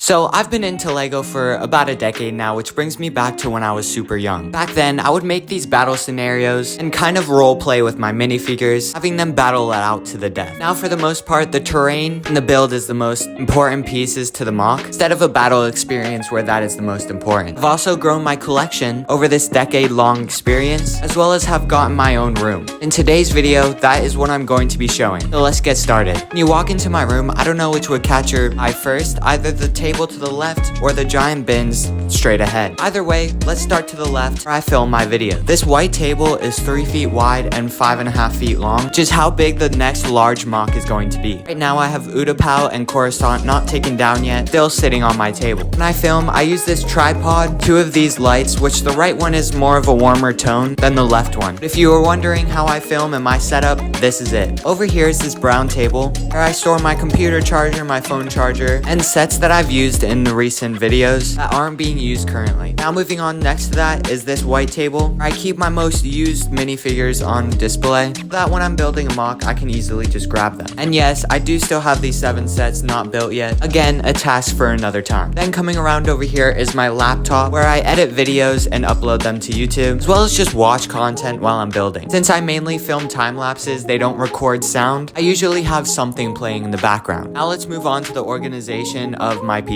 So I've been into LEGO for about a decade now, which brings me back to when I was super young. Back then, I would make these battle scenarios and kind of role play with my minifigures, having them battle it out to the death. Now for the most part, the terrain and the build is the most important pieces to the MOC, instead of a battle experience where that is the most important. I've also grown my collection over this decade-long experience, as well as have gotten my own room. In today's video, that is what I'm going to be showing. So let's get started. When you walk into my room, I don't know which would catch your eye first, either the table to the left or the giant bins straight ahead. Either way, let's start to the left where I film my video. This white table is 3 feet wide and 5.5 feet long, which is how big the next large MOC is going to be. Right now I have Utapau and Coruscant not taken down yet, still sitting on my table. When I film, I use this tripod, 2 of these lights, which the right one is more of a warmer tone than the left one. If you were wondering how I film and my setup, this is it. Over here is this brown table where I store my computer charger, my phone charger, and sets that I've used in the recent videos that aren't being used currently. Now moving on, next to that is this white table where I keep my most used minifigures on display so that when I'm building a MOC, I can easily just grab them. And yes, I do still have these 7 sets not built yet. Again, a task for another time. Then coming around over here is my laptop where I edit videos and upload them to YouTube, as well as just watch content while I'm building. Since I mainly film time lapses, they don't record sound, I usually have something playing in the background. Now let's move on to the organization of my pieces.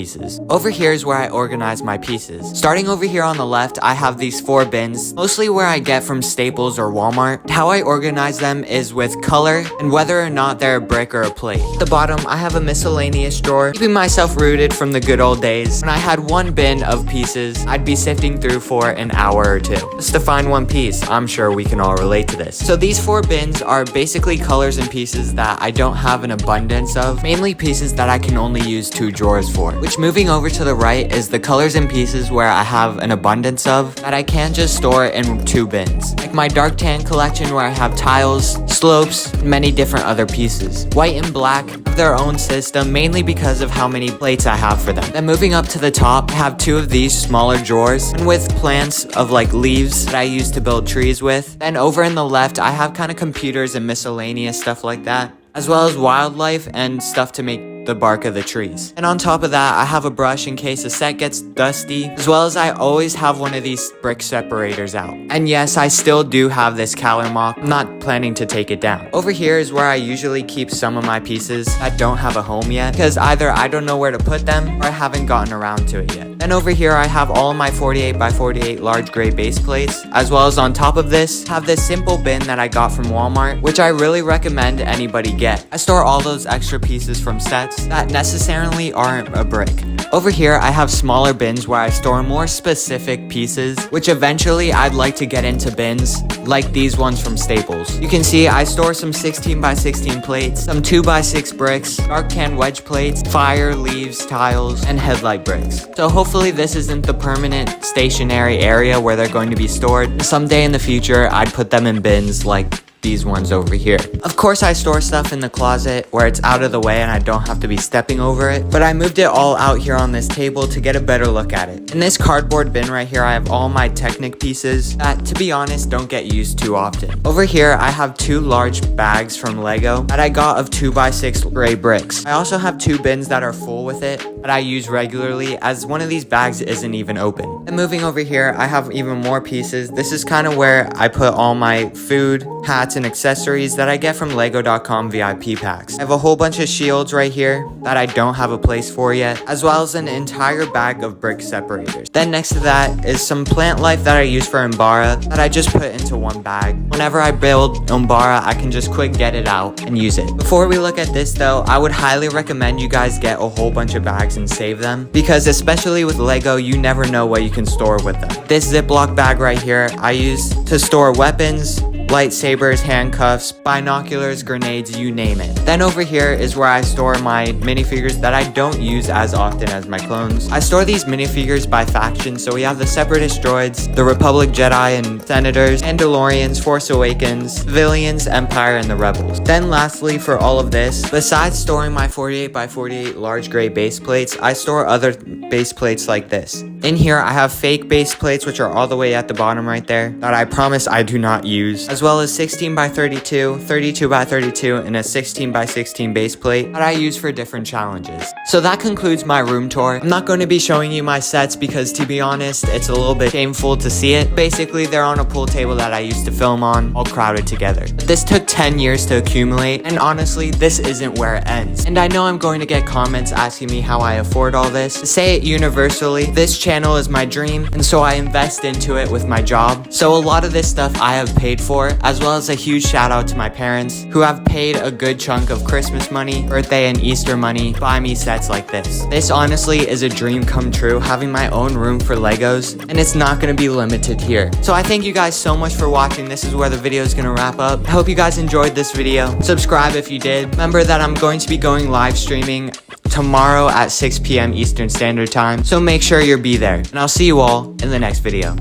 Over here is where I organize my pieces. Starting over here on the left, I have these 4 bins, mostly where I get from Staples or Walmart. How I organize them is with color and whether or not they're a brick or a plate. At the bottom, I have a miscellaneous drawer, keeping myself rooted from the good old days when I had 1 bin of pieces I'd be sifting through for an hour or 2 just to find 1 piece. I'm sure we can all relate to this. So these 4 bins are basically colors and pieces that I don't have an abundance of, mainly pieces that I can only use 2 drawers for. Which, moving over to the right, is the colors and pieces where I have an abundance of that I can't just store in 2 bins. Like my dark tan collection where I have tiles, slopes, and many different other pieces. White and black have their own system, mainly because of how many plates I have for them. Then moving up to the top, I have 2 of these smaller drawers, and with plants of like leaves that I use to build trees with. Then over in the left, I have kind of computers and miscellaneous stuff like that, as well as wildlife and stuff to make the bark of the trees. And on top of that, I have a brush in case the set gets dusty, as well as I always have one of these brick separators out. And yes, I still do have this Kaller MOC. I'm not planning to take it down. Over here is where I usually keep some of my pieces that don't have a home yet, because either I don't know where to put them or I haven't gotten around to it yet. Then over here I have all of my 48x48 large gray base plates, as well as on top of this, have this simple bin that I got from Walmart, which I really recommend anybody get. I store all those extra pieces from sets that necessarily aren't a brick. Over here, I have smaller bins where I store more specific pieces, which eventually I'd like to get into bins like these ones from Staples. You can see I store some 16x16 plates, some 2x6 bricks, dark tan wedge plates, fire, leaves, tiles, and headlight bricks. So hopefully this isn't the permanent stationary area where they're going to be stored. Someday in the future, I'd put them in bins like these ones over here. Of course, I store stuff in the closet where it's out of the way and I don't have to be stepping over it, but I moved it all out here on this table to get a better look at it. In this cardboard bin right here, I have all my Technic pieces that, to be honest, don't get used too often. Over here, I have 2 large bags from LEGO that I got of 2x6 gray bricks. I also have 2 bins that are full with it that I use regularly, as one of these bags isn't even open. And moving over here, I have even more pieces. This is kind of where I put all my food, hats, and accessories that I get from Lego.com VIP packs. I have a whole bunch of shields right here that I don't have a place for yet, as well as an entire bag of brick separators. Then next to that is some plant life that I use for Umbara that I just put into 1 bag. Whenever I build Umbara, I can just quick get it out and use it. Before we look at this though, I would highly recommend you guys get a whole bunch of bags and save them, because especially with Lego, you never know what you can store with them. This Ziploc bag right here, I use to store weapons, lightsabers, handcuffs, binoculars, grenades, you name it. Then over here is where I store my minifigures that I don't use as often as my clones. I store these minifigures by faction, so we have the Separatist droids, the Republic Jedi and Senators, Mandalorians, Force Awakens, Civilians, Empire, and the Rebels. Then lastly, for all of this, besides storing my 48x48 large gray base plates, I store other base plates like this. In here, I have fake base plates, which are all the way at the bottom right there, that I promise I do not use, as well as 16 by 32, 32 by 32, and a 16 by 16 base plate that I use for different challenges. So that concludes my room tour. I'm not going to be showing you my sets because, to be honest, it's a little bit shameful to see it. Basically, they're on a pool table that I used to film on, all crowded together. But this took 10 years to accumulate, and honestly, this isn't where it ends. And I know I'm going to get comments asking me how I afford all this. To say it universally, this channel is my dream, and so I invest into it with my job. So a lot of this stuff I have paid for, as well as a huge shout out to my parents, who have paid a good chunk of Christmas money, birthday and Easter money to buy me sets like this. This honestly is a dream come true, having my own room for Legos, and it's not going to be limited here. So I thank you guys so much for watching. This is where the video is going to wrap up. I hope you guys enjoyed this video. Subscribe if you did. Remember that I'm going to be going live streaming tomorrow at 6 p.m. Eastern Standard Time, so make sure you'll be there. And I'll see you all in the next video.